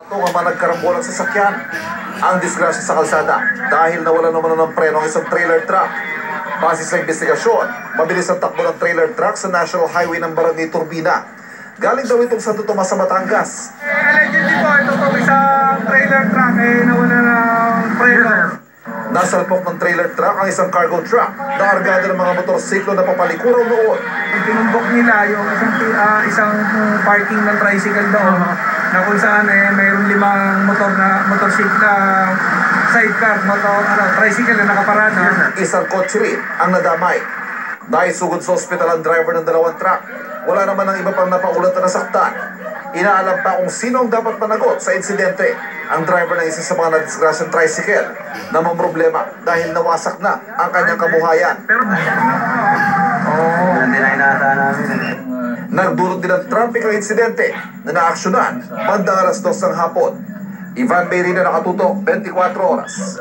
Ito nga mga nagkarambulang sasakyan ang disgrasya sa kalsada dahil nawala naman ng preno ang isang trailer truck. Base sa investigasyon, mabilis ang takbo ng trailer truck sa National Highway ng Barangay Turbina. Galing daw itong Santo Tomas sa Batangas. Allegedly po, ito po isang trailer truck nawala ng preno. Nasalpok ng trailer truck ang isang cargo truck na argado ng mga motorsiklo na papalikuraw noon. Tinumbok nila yung isang parking ng tricycle doon na kung saan mayroon 5 motorsiklo sidecar, tricycle na nakaparada. Isang kotse rin ang nadamay. Naisugod sa ospital ang driver ng 2 truck. Wala naman ang iba pang napaulat na nasaktan. Inaalam pa kung sino ang dapat managot sa insidente. Ang driver ng isa sa mga nadisgrasyang tricycle na may problema dahil nawasak na ang kanyang kabuhayan. Hindi na inaasahan namin. Nagdulot din ang traffic ang insidente na naaksyonan bandang 2:00 ng hapon. Ivan Bayrina, nakatutok, 24 oras.